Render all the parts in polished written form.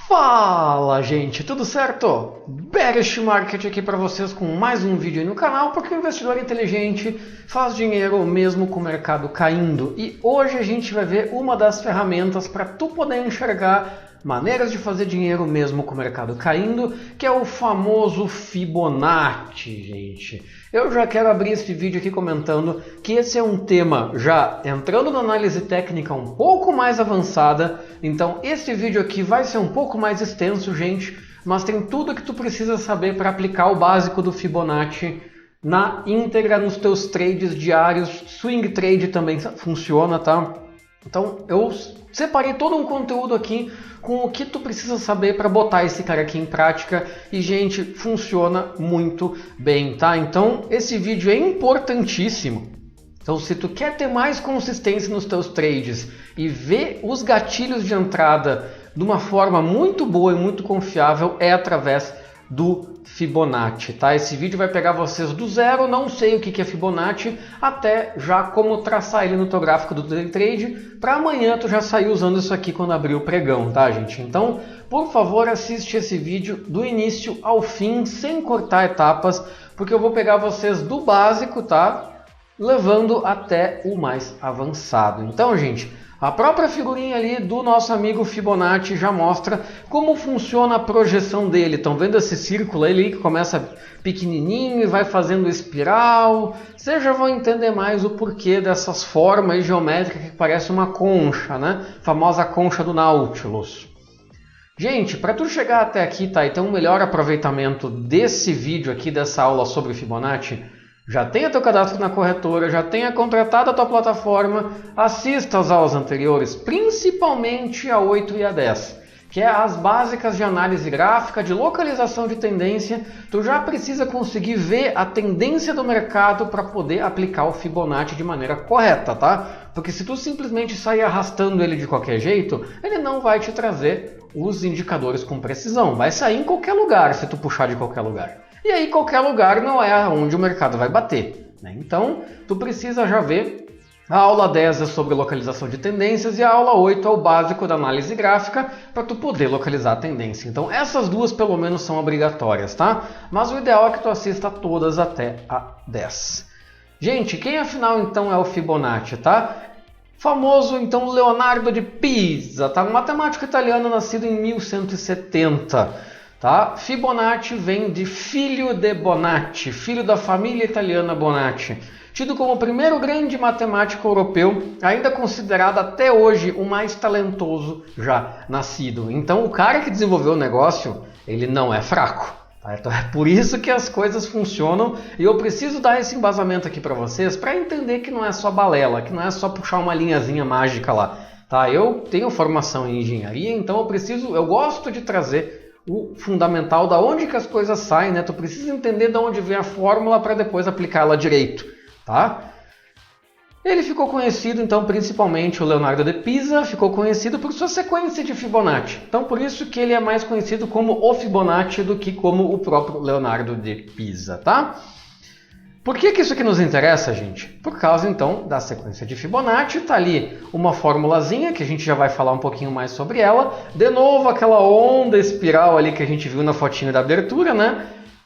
Fala, gente, tudo certo? Bearish Market aqui para vocês com mais um vídeo aí no canal, porque o investidor inteligente faz dinheiro mesmo com o mercado caindo. E hoje a gente vai ver uma das ferramentas para tu poder enxergar maneiras de fazer dinheiro mesmo com o mercado caindo, que é o famoso Fibonacci, gente. Eu já quero abrir esse vídeo aqui comentando que esse é um tema já entrando na análise técnica um pouco mais avançada, então esse vídeo aqui vai ser um pouco mais extenso, gente, mas tem tudo que tu precisa saber para aplicar o básico do Fibonacci na íntegra nos teus trades diários. Swing trade também funciona, tá? Então eu separei todo um conteúdo aqui com o que tu precisa saber para botar esse cara aqui em prática e, gente, funciona muito bem, tá? Então esse vídeo é importantíssimo. Então se tu quer ter mais consistência nos teus trades e ver os gatilhos de entrada de uma forma muito boa e muito confiável, é através do Fibonacci, tá? Esse vídeo vai pegar vocês do zero, não sei o que é Fibonacci, até já como traçar ele no teu gráfico do day trade, para amanhã tu já sair usando isso aqui quando abrir o pregão, tá, gente? Então, por favor, assiste esse vídeo do início ao fim, sem cortar etapas, porque eu vou pegar vocês do básico, tá? Levando até o mais avançado. Então, gente, a própria figurinha ali do nosso amigo Fibonacci já mostra como funciona a projeção dele. Estão vendo esse círculo ali que começa pequenininho e vai fazendo espiral? Vocês já vão entender mais o porquê dessas formas geométricas que parece uma concha, né? A famosa concha do Nautilus. Gente, para tu chegar até aqui, tá, e ter um melhor aproveitamento desse vídeo aqui, dessa aula sobre Fibonacci, já tenha teu cadastro na corretora, já tenha contratado a tua plataforma, assista às aulas anteriores, principalmente a 8 e a 10, que é as básicas de análise gráfica, de localização de tendência. Tu já precisa conseguir ver a tendência do mercado para poder aplicar o Fibonacci de maneira correta, tá? Porque se tu simplesmente sair arrastando ele de qualquer jeito, ele não vai te trazer os indicadores com precisão. Vai sair em qualquer lugar se tu puxar de qualquer lugar. E aí qualquer lugar não é onde o mercado vai bater, né? Então, tu precisa já ver, a aula 10 é sobre localização de tendências e a aula 8 é o básico da análise gráfica para tu poder localizar a tendência. Então, essas duas pelo menos são obrigatórias, tá? Mas o ideal é que tu assista todas até a 10. Gente, quem afinal então é o Fibonacci, tá? Famoso então Leonardo de Pisa, tá? Um matemático italiano nascido em 1170. Tá? Fibonacci vem de filho de Bonatti, filho da família italiana Bonatti, tido como o primeiro grande matemático europeu, ainda considerado até hoje o mais talentoso já nascido. Então o cara que desenvolveu o negócio, ele não é fraco. Tá? Então é por isso que as coisas funcionam e eu preciso dar esse embasamento aqui para vocês para entender que não é só balela, que não é só puxar uma linhazinha mágica lá. Tá? Eu tenho formação em engenharia, então eu gosto de trazer o fundamental, da onde que as coisas saem, né? Tu precisa entender de onde vem a fórmula para depois aplicá-la direito, tá? Ele ficou conhecido, então, principalmente o Leonardo de Pisa, ficou conhecido por sua sequência de Fibonacci. Então, por isso que ele é mais conhecido como o Fibonacci do que como o próprio Leonardo de Pisa, tá? Por que isso aqui nos interessa, gente? Por causa, então, da sequência de Fibonacci. Tá ali uma formulazinha, que a gente já vai falar um pouquinho mais sobre ela. De novo, aquela onda espiral ali que a gente viu na fotinha da abertura, né?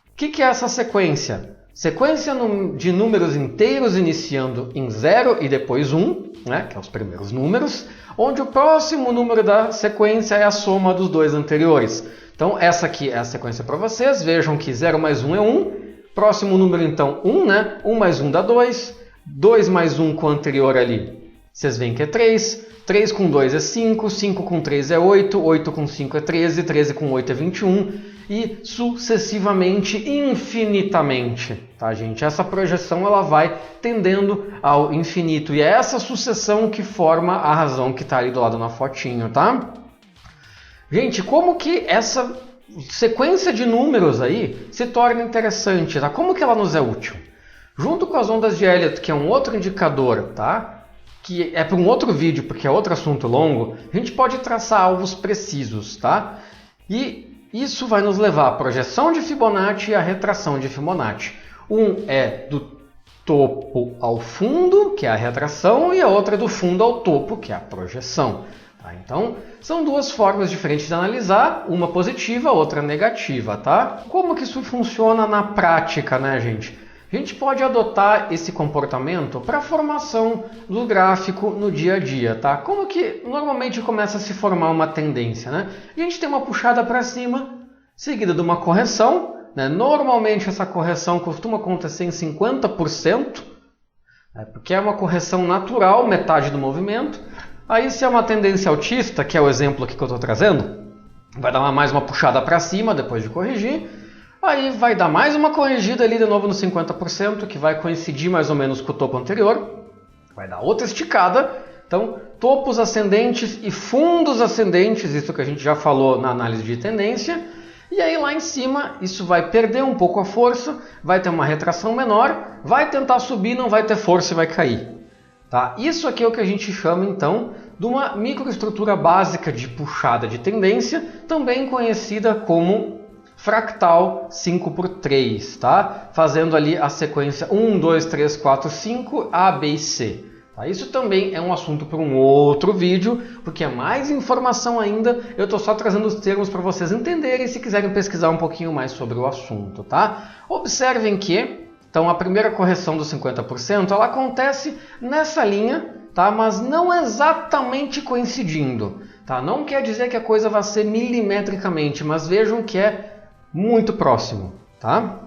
O que é essa sequência? Sequência de números inteiros iniciando em 0 e depois 1, né? Que é os primeiros números, onde o próximo número da sequência é a soma dos dois anteriores. Então, essa aqui é a sequência para vocês. Vejam que 0 mais 1 é 1. Próximo número, então, 1, né? 1 mais 1 dá 2. 2 mais 1 com o anterior ali, vocês veem que é 3. 3 com 2 é 5. 5 com 3 é 8. 8 com 5 é 13. 13 com 8 é 21. E sucessivamente, infinitamente. Tá, gente? Essa projeção ela vai tendendo ao infinito. E é essa sucessão que forma a razão que está ali do lado na fotinho, tá? Gente, como que essa sequência de números aí se torna interessante, tá? Como que ela nos é útil? Junto com as ondas de Elliott, que é um outro indicador, tá? Que é para um outro vídeo, porque é outro assunto longo, a gente pode traçar alvos precisos, tá? E isso vai nos levar à projeção de Fibonacci e à retração de Fibonacci. Um é do topo ao fundo, que é a retração, e a outra é do fundo ao topo, que é a projeção. Tá? Então, são duas formas diferentes de analisar, uma positiva, outra negativa. Tá? Como que isso funciona na prática, né, gente? A gente pode adotar esse comportamento para a formação do gráfico no dia a dia, tá? Como que normalmente começa a se formar uma tendência, né? A gente tem uma puxada para cima, seguida de uma correção, né? Normalmente essa correção costuma acontecer em 50%, né? Porque é uma correção natural, metade do movimento. Aí se é uma tendência altista, que é o exemplo aqui que eu estou trazendo, vai dar mais uma puxada para cima depois de corrigir. Aí vai dar mais uma corrigida ali de novo no 50%, que vai coincidir mais ou menos com o topo anterior. Vai dar outra esticada. Então, topos ascendentes e fundos ascendentes, isso que a gente já falou na análise de tendência. E aí lá em cima, isso vai perder um pouco a força, vai ter uma retração menor, vai tentar subir, não vai ter força e vai cair. Tá? Isso aqui é o que a gente chama então de uma microestrutura básica de puxada de tendência, também conhecida como fractal 5×3, tá? Fazendo ali a sequência 1, 2, 3, 4, 5, A, B e C. Tá? Isso também é um assunto para um outro vídeo, porque é mais informação ainda. Eu estou só trazendo os termos para vocês entenderem se quiserem pesquisar um pouquinho mais sobre o assunto. Tá? Observem que então, a primeira correção dos 50% ela acontece nessa linha, tá? Mas não exatamente coincidindo. Tá? Não quer dizer que a coisa vai ser milimetricamente, mas vejam que é muito próximo, tá?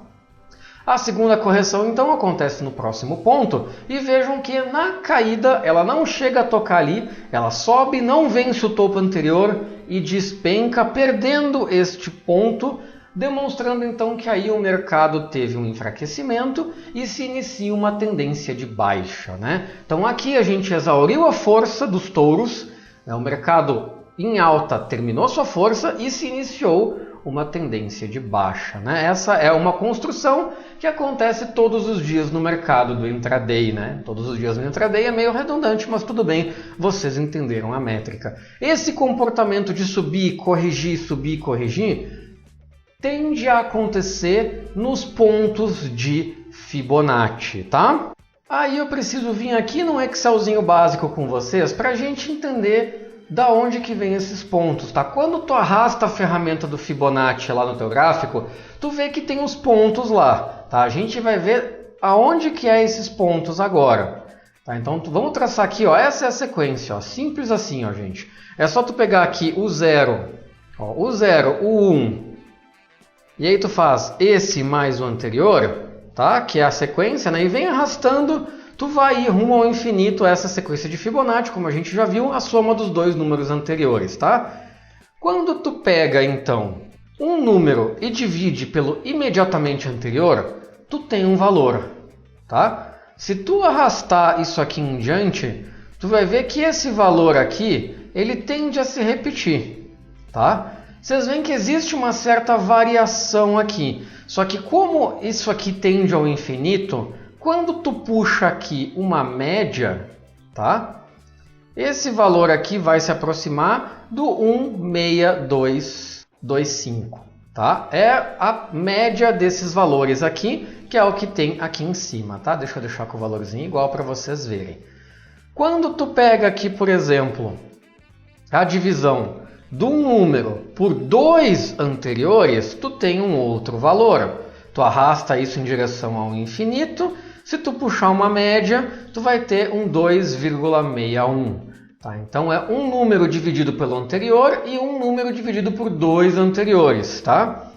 A segunda correção então acontece no próximo ponto e vejam que na caída ela não chega a tocar ali, ela sobe, não vence o topo anterior e despenca, perdendo este ponto, demonstrando então que aí o mercado teve um enfraquecimento e se inicia uma tendência de baixa, né? Então aqui a gente exauriu a força dos touros, né? O mercado em alta terminou sua força e se iniciou uma tendência de baixa, né? Essa é uma construção que acontece todos os dias no mercado do intraday, né? Todos os dias no intraday é meio redundante, mas tudo bem, vocês entenderam a métrica. Esse comportamento de subir, corrigir, tende a acontecer nos pontos de Fibonacci, tá? Aí eu preciso vir aqui num Excelzinho básico com vocês para a gente entender da onde que vem esses pontos, tá? Quando tu arrasta a ferramenta do Fibonacci lá no teu gráfico, tu vê que tem os pontos lá, tá? A gente vai ver aonde que é esses pontos agora, tá? Então vamos traçar aqui, ó, essa é a sequência, ó, simples assim, ó, gente. É só tu pegar aqui o 0, ó, o 0, o 1, e aí tu faz esse mais o anterior, tá? Que é a sequência, né? E vem arrastando. Tu vai ir rumo ao infinito essa sequência de Fibonacci, como a gente já viu, a soma dos dois números anteriores, tá? Quando tu pega, então, um número e divide pelo imediatamente anterior, tu tem um valor, tá? Se tu arrastar isso aqui em diante, tu vai ver que esse valor aqui, ele tende a se repetir, tá? Vocês veem que existe uma certa variação aqui, só que como isso aqui tende ao infinito, quando tu puxa aqui uma média, tá? Esse valor aqui vai se aproximar do 16225, tá? É a média desses valores aqui, que é o que tem aqui em cima, tá? Deixa eu deixar com o valorzinho igual para vocês verem. Quando tu pega aqui, por exemplo, a divisão de um número por dois anteriores, tu tem um outro valor. Tu arrasta isso em direção ao infinito. Se tu puxar uma média, tu vai ter um 2,61. Tá? Então é um número dividido pelo anterior e um número dividido por dois anteriores. Tá?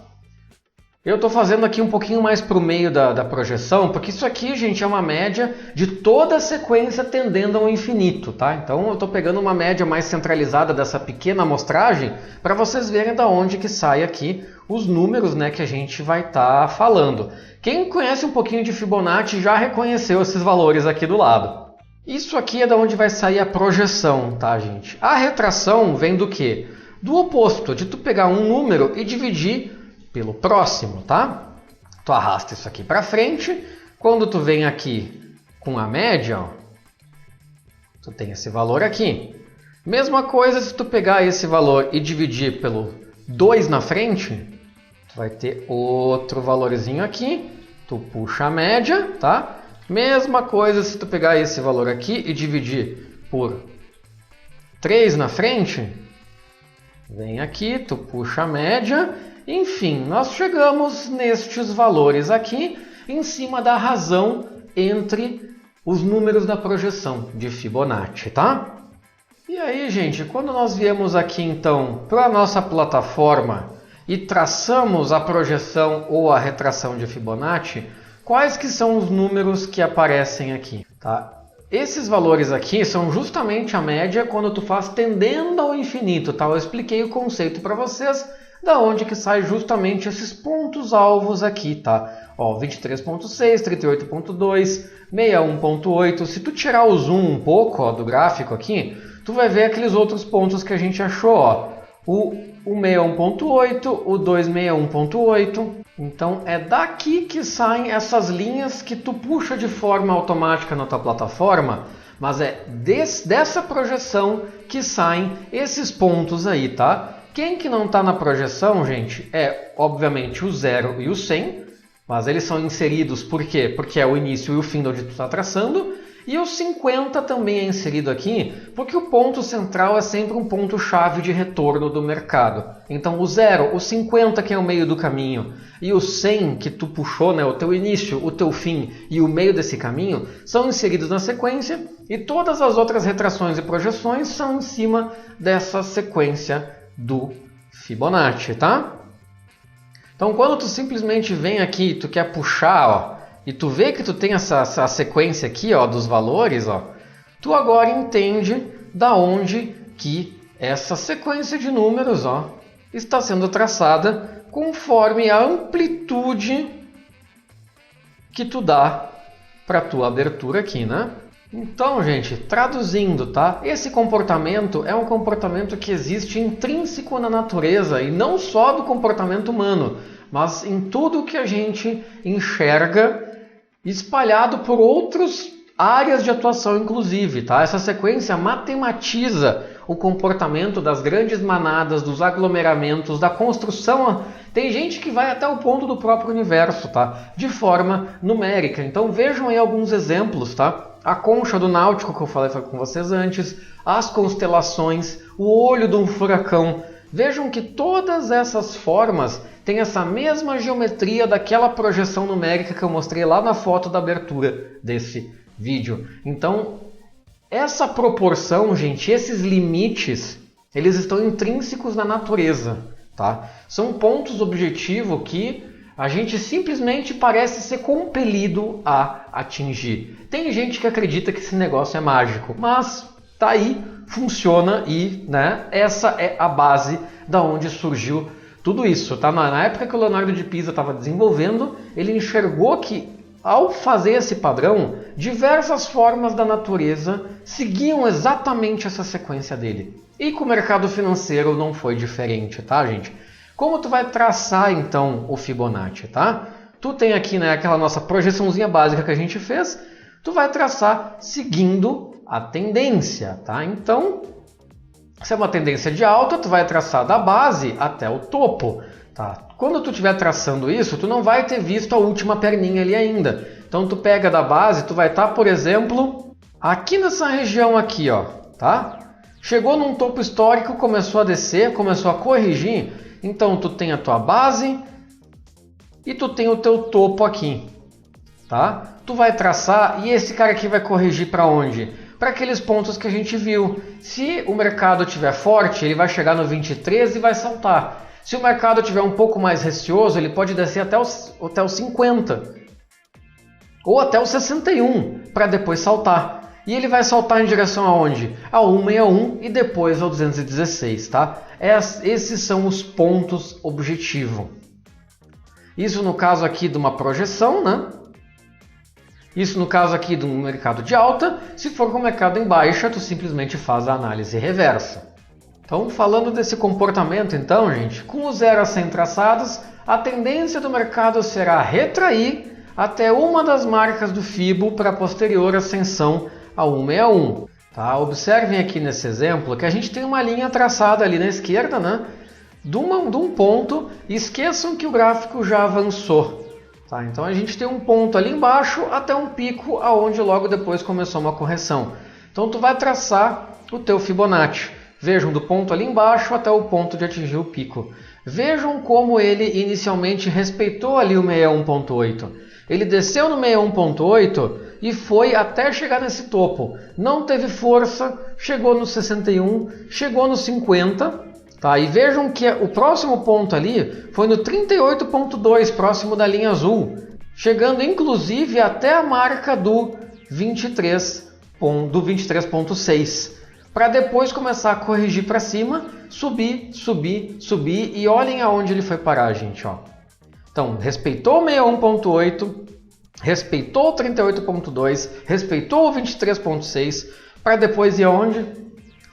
Eu estou fazendo aqui um pouquinho mais para o meio da projeção, porque isso aqui, gente, é uma média de toda a sequência tendendo ao infinito. Tá? Então eu estou pegando uma média mais centralizada dessa pequena amostragem para vocês verem da onde que sai aqui os números, né, que a gente vai estar falando. Quem conhece um pouquinho de Fibonacci já reconheceu esses valores aqui do lado. Isso aqui é da onde vai sair a projeção, tá, gente? A retração vem do quê? Do oposto, de tu pegar um número e dividir pelo próximo, tá? Tu arrasta isso aqui para frente. Quando tu vem aqui com a média, ó, tu tem esse valor aqui. Mesma coisa se tu pegar esse valor e dividir pelo 2 na frente, tu vai ter outro valorzinho aqui. Tu puxa a média, tá? Mesma coisa se tu pegar esse valor aqui e dividir por 3 na frente, vem aqui, tu puxa a média, enfim, nós chegamos nestes valores aqui em cima da razão entre os números da projeção de Fibonacci, tá? E aí, gente, quando nós viemos aqui então para a nossa plataforma e traçamos a projeção ou a retração de Fibonacci, quais que são os números que aparecem aqui, tá? Esses valores aqui são justamente a média quando tu faz tendendo ao infinito, tá? Eu expliquei o conceito para vocês, da onde que sai justamente esses pontos alvos aqui, tá? Ó, 23.6, 38.2, 61.8. Se tu tirar o zoom um pouco, ó, do gráfico aqui, tu vai ver aqueles outros pontos que a gente achou, ó. O 61.8, o 261.8. Então é daqui que saem essas linhas que tu puxa de forma automática na tua plataforma, mas é dessa projeção que saem esses pontos aí, tá? Quem que não está na projeção, gente, é obviamente o 0 e o 100, mas eles são inseridos por quê? Porque é o início e o fim de onde tu está traçando. E o 50 também é inserido aqui, porque o ponto central é sempre um ponto-chave de retorno do mercado. Então o 0, o 50 que é o meio do caminho, e o 100 que tu puxou, né, o teu início, o teu fim e o meio desse caminho, são inseridos na sequência, e todas as outras retrações e projeções são em cima dessa sequência do Fibonacci, tá? Então quando tu simplesmente vem aqui, tu quer puxar, ó, e tu vê que tu tem essa sequência aqui, ó, dos valores, ó, tu agora entende da onde que essa sequência de números, ó, está sendo traçada conforme a amplitude que tu dá para tua abertura aqui, né? Então, gente, traduzindo, tá? Esse comportamento é um comportamento que existe intrínseco na natureza e não só do comportamento humano, mas em tudo que a gente enxerga espalhado por outras áreas de atuação, inclusive, tá? Essa sequência matematiza o comportamento das grandes manadas, dos aglomeramentos, da construção. Tem gente que vai até o ponto do próprio universo, tá? De forma numérica. Então vejam aí alguns exemplos, tá? A concha do náutico que eu falei com vocês antes, as constelações, o olho de um furacão. Vejam que todas essas formas têm essa mesma geometria daquela projeção numérica que eu mostrei lá na foto da abertura desse vídeo. Então, essa proporção, gente, esses limites, eles estão intrínsecos na natureza, tá? São pontos objetivos que a gente simplesmente parece ser compelido a atingir. Tem gente que acredita que esse negócio é mágico, mas tá aí, funciona e, né, essa é a base da onde surgiu tudo isso, tá? Na época que o Leonardo de Pisa estava desenvolvendo, ele enxergou que ao fazer esse padrão, diversas formas da natureza seguiam exatamente essa sequência dele. E com o mercado financeiro não foi diferente, tá, gente? Como tu vai traçar então o Fibonacci, tá? Tu tem aqui, né, aquela nossa projeçãozinha básica que a gente fez, tu vai traçar seguindo a tendência, tá? Então, se é uma tendência de alta, tu vai traçar da base até o topo, tá? Quando tu estiver traçando isso, tu não vai ter visto a última perninha ali ainda. Então tu pega da base, tu vai estar, por exemplo, aqui nessa região aqui, ó, tá? Chegou num topo histórico, começou a descer, começou a corrigir. Então tu tem a tua base e tu tem o teu topo aqui, tá? Tu vai traçar e esse cara aqui vai corrigir para onde? Para aqueles pontos que a gente viu. Se o mercado estiver forte, ele vai chegar no 23 e vai saltar. Se o mercado estiver um pouco mais receoso, ele pode descer até os 50 ou até os 61 para depois saltar. E ele vai saltar em direção aonde? Ao 161 e depois ao 216, tá? Esses são os pontos objetivo. Isso no caso aqui de uma projeção, né? Isso no caso aqui de um mercado de alta. Se for com o mercado em baixa, tu simplesmente faz a análise reversa. Então, falando desse comportamento, então, gente, com os 0 a 100 traçados, a tendência do mercado será retrair até uma das marcas do Fibo para posterior ascensão ao 161. Tá? Observem aqui nesse exemplo que a gente tem uma linha traçada ali na esquerda, né? De um ponto, e esqueçam que o gráfico já avançou. Tá? Então a gente tem um ponto ali embaixo até um pico aonde logo depois começou uma correção. Então tu vai traçar o teu Fibonacci. Vejam, do ponto ali embaixo até o ponto de atingir o pico. Vejam como ele inicialmente respeitou ali o 61.8. Ele desceu no 61.8 e foi até chegar nesse topo. Não teve força, chegou no 61, chegou no 50. Tá? E vejam que o próximo ponto ali foi no 38.2, próximo da linha azul. Chegando inclusive até a marca do 23.6. Para depois começar a corrigir para cima, subir, subir, subir, e olhem aonde ele foi parar, gente, ó. Então, respeitou o 61.8, respeitou o 38.2, respeitou o 23.6, para depois ir aonde?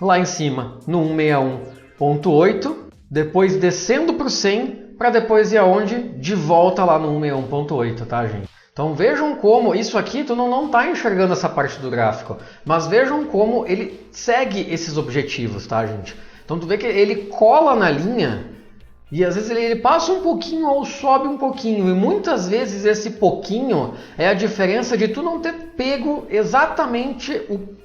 Lá em cima, no 161.8, depois descendo para o 100, para depois ir aonde? De volta lá no 161.8, tá, gente? Então vejam como, isso aqui tu não está enxergando essa parte do gráfico, mas vejam como ele segue esses objetivos, tá, gente? Então tu vê que ele cola na linha e às vezes ele passa um pouquinho ou sobe um pouquinho, e muitas vezes esse pouquinho é a diferença de tu não ter pego exatamente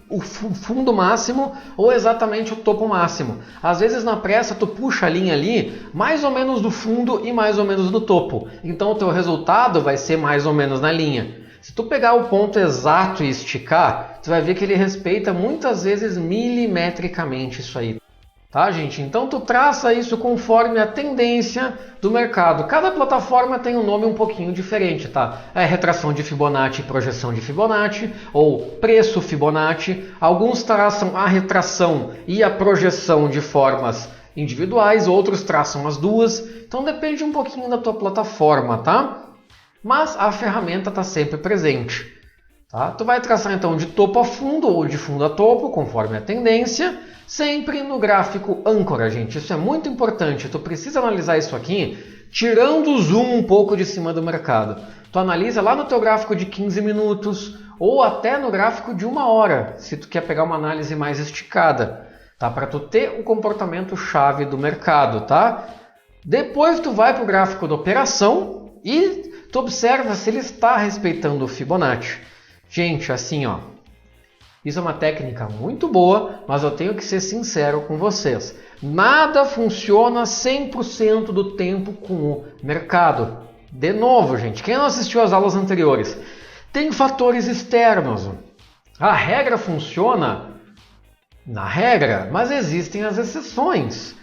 o fundo máximo ou exatamente o topo máximo. Às vezes na pressa tu puxa a linha ali mais ou menos do fundo e mais ou menos do topo. Então o teu resultado vai ser mais ou menos na linha. Se tu pegar o ponto exato e esticar, tu vai ver que ele respeita muitas vezes milimetricamente isso aí. Tá, gente? Então tu traça isso conforme a tendência do mercado. Cada plataforma tem um nome um pouquinho diferente, tá? É retração de Fibonacci e projeção de Fibonacci, ou preço Fibonacci. Alguns traçam a retração e a projeção de formas individuais, outros traçam as duas. Então depende um pouquinho da tua plataforma, tá? Mas a ferramenta está sempre presente. Tá? Tu vai traçar então de topo a fundo ou de fundo a topo, conforme a tendência, sempre no gráfico âncora, gente. Isso é muito importante. Tu precisa analisar isso aqui, tirando o zoom um pouco de cima do mercado. Tu analisa lá no teu gráfico de 15 minutos ou até no gráfico de 1 hora, se tu quer pegar uma análise mais esticada, tá? Para tu ter o comportamento chave do mercado, tá? Depois tu vai para o gráfico da operação e tu observa se ele está respeitando o Fibonacci. Gente, assim, ó, isso é uma técnica muito boa, mas eu tenho que ser sincero com vocês. Nada funciona 100% do tempo com o mercado. De novo, gente, quem não assistiu às aulas anteriores, tem fatores externos. A regra funciona na regra, mas existem as exceções.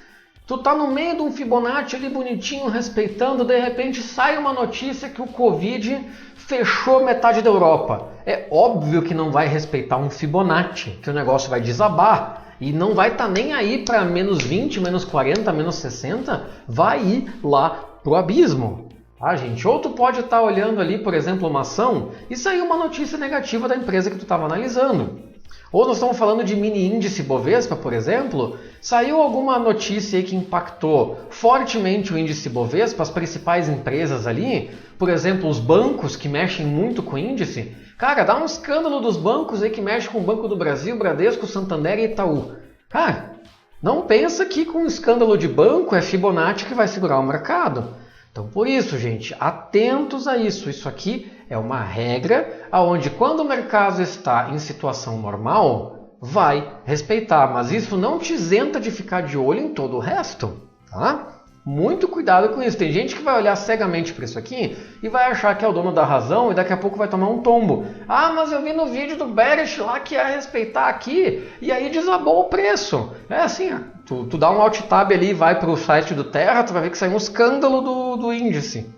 Tu tá no meio de um Fibonacci ali bonitinho, respeitando, de repente sai uma notícia que o Covid fechou metade da Europa. É óbvio que não vai respeitar um Fibonacci, que o negócio vai desabar e não vai estar nem aí para menos 20, menos 40, menos 60, vai ir lá pro abismo. Ah, gente, ou tu pode estar olhando ali, por exemplo, uma ação e sair uma notícia negativa da empresa que tu estava analisando. Ou nós estamos falando de mini índice Bovespa, por exemplo, saiu alguma notícia aí que impactou fortemente o índice Bovespa, as principais empresas ali, por exemplo, os bancos que mexem muito com o índice. Cara, dá um escândalo dos bancos aí que mexem com o Banco do Brasil, Bradesco, Santander e Itaú. Cara, não pensa que com o escândalo de banco é Fibonacci que vai segurar o mercado. Então, por isso, gente, atentos a isso. Isso aqui é uma regra onde quando o mercado está em situação normal, vai respeitar. Mas isso não te isenta de ficar de olho em todo o resto, tá? Muito cuidado com isso. Tem gente que vai olhar cegamente para isso aqui e vai achar que é o dono da razão e daqui a pouco vai tomar um tombo. Ah, mas eu vi no vídeo do Bearish lá que ia respeitar aqui e aí desabou o preço. É assim, ó. Tu dá um alt tab ali e vai para o site do Terra, tu vai ver que sai um escândalo do índice.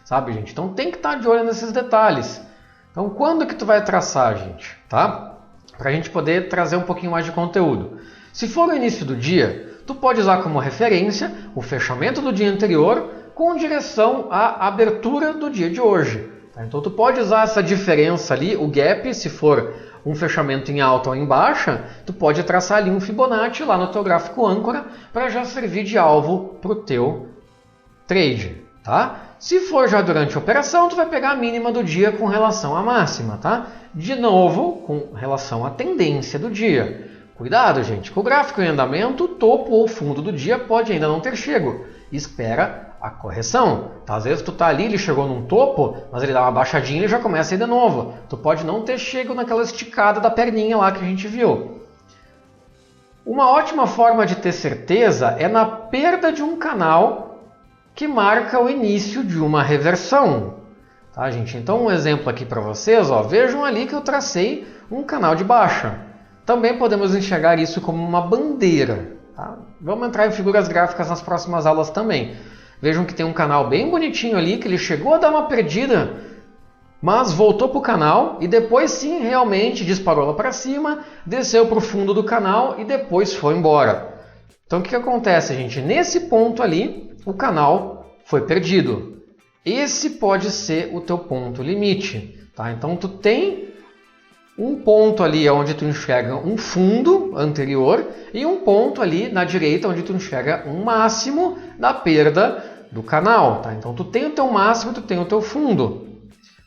Sabe, gente? Então tem que estar de olho nesses detalhes. Então quando que tu vai traçar, gente? Tá? Para a gente poder trazer um pouquinho mais de conteúdo. Se for no início do dia, tu pode usar como referência o fechamento do dia anterior com direção à abertura do dia de hoje. Tá? Então tu pode usar essa diferença ali, o gap, se for um fechamento em alta ou em baixa, tu pode traçar ali um Fibonacci lá no teu gráfico âncora para já servir de alvo para o teu trade. Tá? Se for já durante a operação, tu vai pegar a mínima do dia com relação à máxima. Tá? De novo, com relação à tendência do dia. Cuidado, gente, com o gráfico em andamento, o topo ou fundo do dia pode ainda não ter chego. Espera a correção. Tá? Às vezes tu tá ali, ele chegou num topo, mas ele dá uma baixadinha e ele já começa a ir de novo. Tu pode não ter chego naquela esticada da perninha lá que a gente viu. Uma ótima forma de ter certeza é na perda de um canal que marca o início de uma reversão. Tá, gente? Então um exemplo aqui para vocês, ó, vejam ali que eu tracei um canal de baixa. Também podemos enxergar isso como uma bandeira. Tá? Vamos entrar em figuras gráficas nas próximas aulas também. Vejam que tem um canal bem bonitinho ali, que ele chegou a dar uma perdida, mas voltou para o canal e depois sim realmente disparou lá para cima, desceu para o fundo do canal e depois foi embora. Então o que acontece, gente? Nesse ponto ali, o canal foi perdido. Esse pode ser o teu ponto limite. Tá? Então tu tem um ponto ali onde tu enxerga um fundo anterior e um ponto ali na direita onde tu enxerga um máximo da perda do canal. Tá? Então tu tem o teu máximo e tu tem o teu fundo.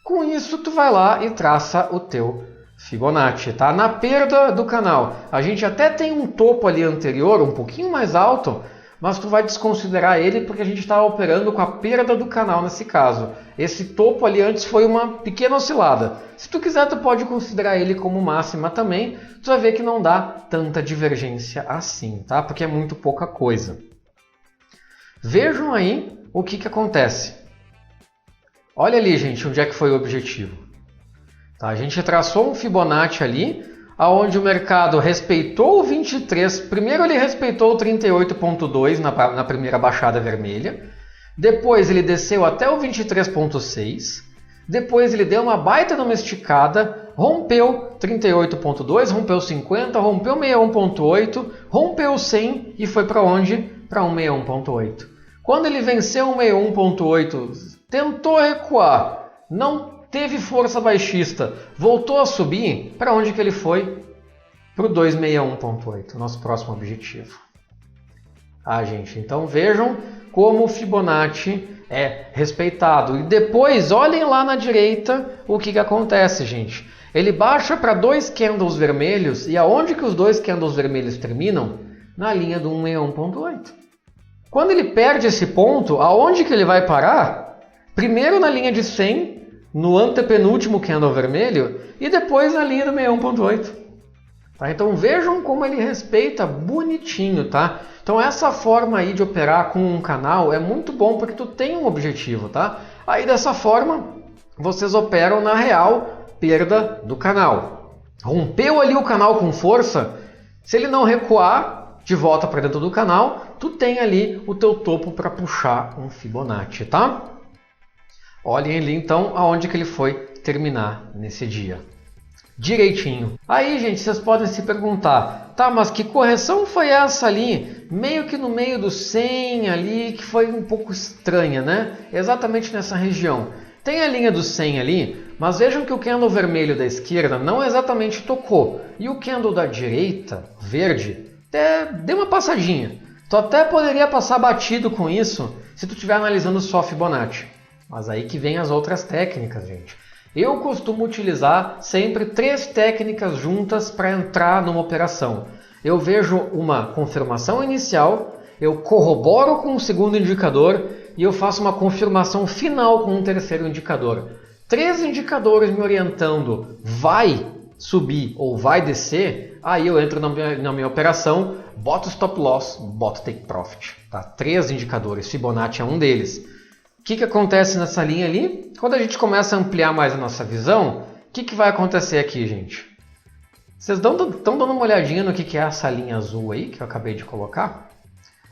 Com isso tu vai lá e traça o teu Fibonacci. Tá? Na perda do canal, a gente até tem um topo ali anterior, um pouquinho mais alto, mas tu vai desconsiderar ele porque a gente está operando com a perda do canal nesse caso. Esse topo ali antes foi uma pequena oscilada. Se tu quiser, tu pode considerar ele como máxima também. Tu vai ver que não dá tanta divergência assim, tá? Porque é muito pouca coisa. Vejam aí o que acontece. Olha ali, gente, onde é que foi o objetivo. Tá? A gente traçou um Fibonacci ali, onde o mercado respeitou o 23. Primeiro ele respeitou o 38,2 na primeira baixada vermelha. Depois ele desceu até o 23,6. Depois ele deu uma baita numa esticada, rompeu 38,2, rompeu 50, rompeu 61,8, rompeu 100 e foi para onde? Para 161,8. Quando ele venceu o 61,8, tentou recuar, não teve força baixista, voltou a subir, para onde que ele foi? Para o 261,8, nosso próximo objetivo. Gente, então vejam como o Fibonacci é respeitado. E depois, olhem lá na direita o que acontece, gente. Ele baixa para 2 candles vermelhos, e aonde que os 2 candles vermelhos terminam? Na linha do 161,8. Quando ele perde esse ponto, aonde que ele vai parar? Primeiro na linha de 100, no antepenúltimo candle vermelho, e depois na linha do 61,8. Tá? Então vejam como ele respeita bonitinho, tá? Então essa forma aí de operar com um canal é muito bom porque tu tem um objetivo, tá? Aí dessa forma vocês operam na real perda do canal. Rompeu ali o canal com força, se ele não recuar de volta para dentro do canal, tu tem ali o teu topo para puxar um Fibonacci, tá? Olhem ali então aonde que ele foi terminar nesse dia. Direitinho. Aí, gente, vocês podem se perguntar, tá, mas que correção foi essa ali? Meio que no meio do 100 ali, que foi um pouco estranha, né? Exatamente nessa região. Tem a linha do 100 ali, mas vejam que o candle vermelho da esquerda não exatamente tocou. E o candle da direita, verde, até deu uma passadinha. Tu até poderia passar batido com isso se tu estiver analisando só Fibonacci. Mas aí que vem as outras técnicas, gente. Eu costumo utilizar sempre 3 técnicas juntas para entrar numa operação. Eu vejo uma confirmação inicial, eu corroboro com o segundo indicador e eu faço uma confirmação final com um terceiro indicador. 3 indicadores me orientando, vai subir ou vai descer, aí eu entro na minha operação, boto stop loss, boto take profit. Tá? 3 indicadores, Fibonacci é um deles. O que acontece nessa linha ali? Quando a gente começa a ampliar mais a nossa visão, o que vai acontecer aqui, gente? Vocês estão dando uma olhadinha no que é essa linha azul aí, que eu acabei de colocar?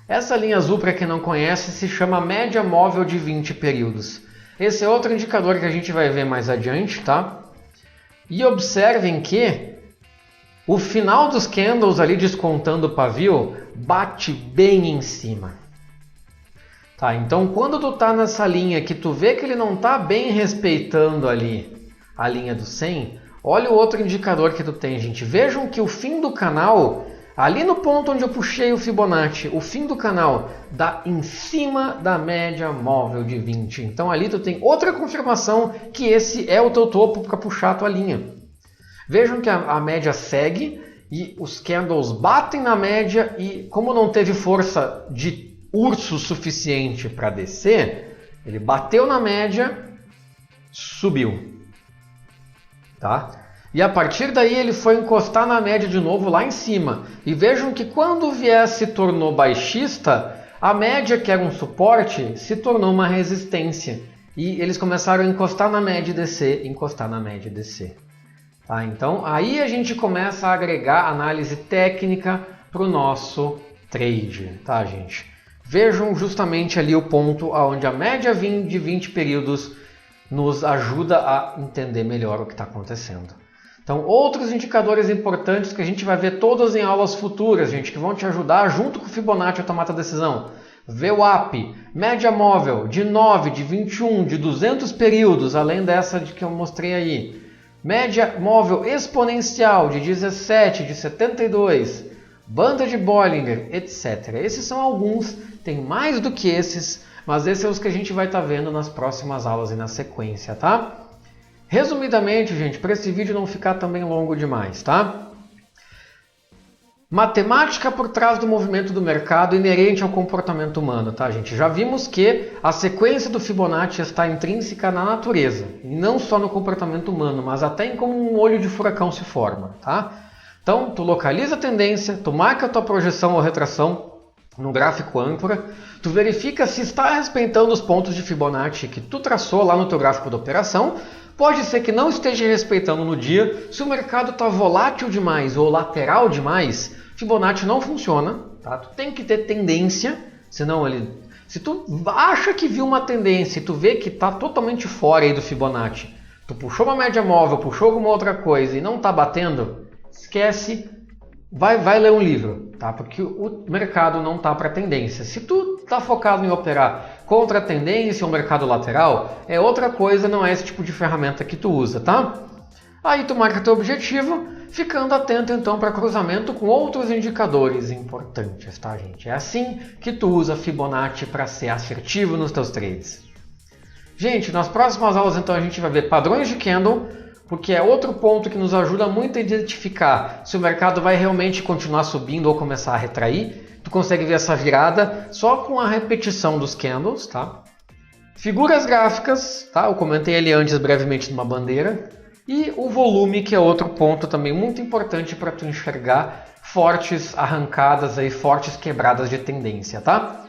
Essa linha azul, para quem não conhece, se chama média móvel de 20 períodos. Esse é outro indicador que a gente vai ver mais adiante, tá? E observem que o final dos candles ali, descontando o pavio, bate bem em cima. Tá, então quando tu tá nessa linha que tu vê que ele não tá bem respeitando ali a linha do 100, olha o outro indicador que tu tem, gente. Vejam que o fim do canal, ali no ponto onde eu puxei o Fibonacci, o fim do canal dá em cima da média móvel de 20. Então ali tu tem outra confirmação que esse é o teu topo para puxar a tua linha. Vejam que a média segue e os candles batem na média e como não teve força de urso suficiente para descer, ele bateu na média, subiu. Tá? E a partir daí ele foi encostar na média de novo lá em cima. E vejam que quando o viés se tornou baixista, a média, que era um suporte, se tornou uma resistência. E eles começaram a encostar na média e descer, encostar na média e descer. Tá? Então aí a gente começa a agregar análise técnica para o nosso trade. Tá, gente? Vejam justamente ali o ponto onde a média de 20 períodos nos ajuda a entender melhor o que está acontecendo. Então, outros indicadores importantes que a gente vai ver todos em aulas futuras, gente, que vão te ajudar junto com o Fibonacci a tomar a decisão. VWAP, média móvel de 9, de 21, de 200 períodos, além dessa de que eu mostrei aí. Média móvel exponencial de 17, de 72, banda de Bollinger, etc. Esses são alguns, tem mais do que esses, mas esses são os que a gente vai estar vendo nas próximas aulas e na sequência, tá? Resumidamente, gente, para esse vídeo não ficar também longo demais, tá? Matemática por trás do movimento do mercado inerente ao comportamento humano, tá, gente? Já vimos que a sequência do Fibonacci está intrínseca na natureza, e não só no comportamento humano, mas até em como um olho de furacão se forma, tá? Então, tu localiza a tendência, tu marca a tua projeção ou retração no gráfico âncora, tu verifica se está respeitando os pontos de Fibonacci que tu traçou lá no teu gráfico de operação. Pode ser que não esteja respeitando no dia. Se o mercado está volátil demais ou lateral demais, Fibonacci não funciona. Tá? Tu tem que ter tendência, senão ele... Se tu acha que viu uma tendência e tu vê que está totalmente fora aí do Fibonacci, tu puxou uma média móvel, puxou alguma outra coisa e não está batendo, esquece, vai ler um livro, tá? Porque o mercado não está para tendência. Se tu está focado em operar contra a tendência ou mercado lateral, é outra coisa, não é esse tipo de ferramenta que tu usa, tá? Aí tu marca teu objetivo, ficando atento então para cruzamento com outros indicadores importantes, tá, gente? É assim que tu usa Fibonacci para ser assertivo nos teus trades. Gente, nas próximas aulas então a gente vai ver padrões de candle, porque é outro ponto que nos ajuda muito a identificar se o mercado vai realmente continuar subindo ou começar a retrair. Tu consegue ver essa virada só com a repetição dos candles, tá? Figuras gráficas, tá? Eu comentei ali antes brevemente numa bandeira. E o volume, que é outro ponto também muito importante para tu enxergar fortes arrancadas aí, fortes quebradas de tendência, tá?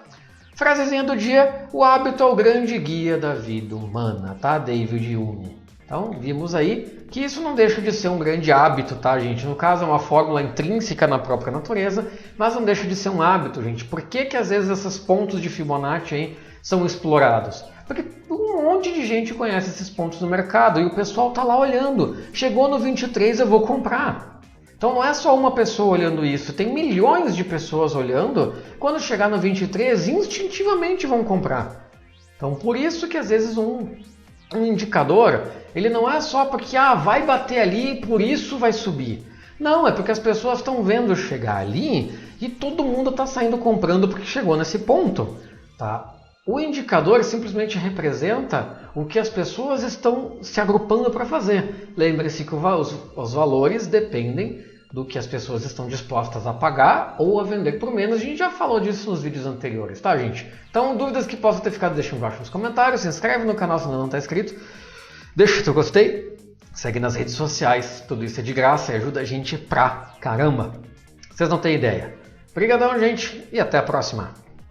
Frasezinha do dia: o hábito é o grande guia da vida humana, tá? David Hume. Então, vimos aí que isso não deixa de ser um grande hábito, tá, gente? No caso, é uma fórmula intrínseca na própria natureza, mas não deixa de ser um hábito, gente. Por que que às vezes esses pontos de Fibonacci aí são explorados? Porque um monte de gente conhece esses pontos no mercado e o pessoal tá lá olhando. Chegou no 23, eu vou comprar. Então não é só uma pessoa olhando isso, tem milhões de pessoas olhando. Quando chegar no 23, instintivamente vão comprar. Então por isso que às vezes um indicador, ele não é só porque vai bater ali e por isso vai subir. Não, é porque as pessoas estão vendo chegar ali e todo mundo está saindo comprando porque chegou nesse ponto. Tá? O indicador simplesmente representa o que as pessoas estão se agrupando para fazer. Lembre-se que os valores dependem do que as pessoas estão dispostas a pagar ou a vender por menos. A gente já falou disso nos vídeos anteriores, tá, gente? Então, dúvidas que possam ter ficado, deixa embaixo nos comentários. Se inscreve no canal se ainda não está inscrito. Deixa o teu gostei. Segue nas redes sociais. Tudo isso é de graça e ajuda a gente pra caramba. Vocês não têm ideia. Obrigadão, gente, e até a próxima.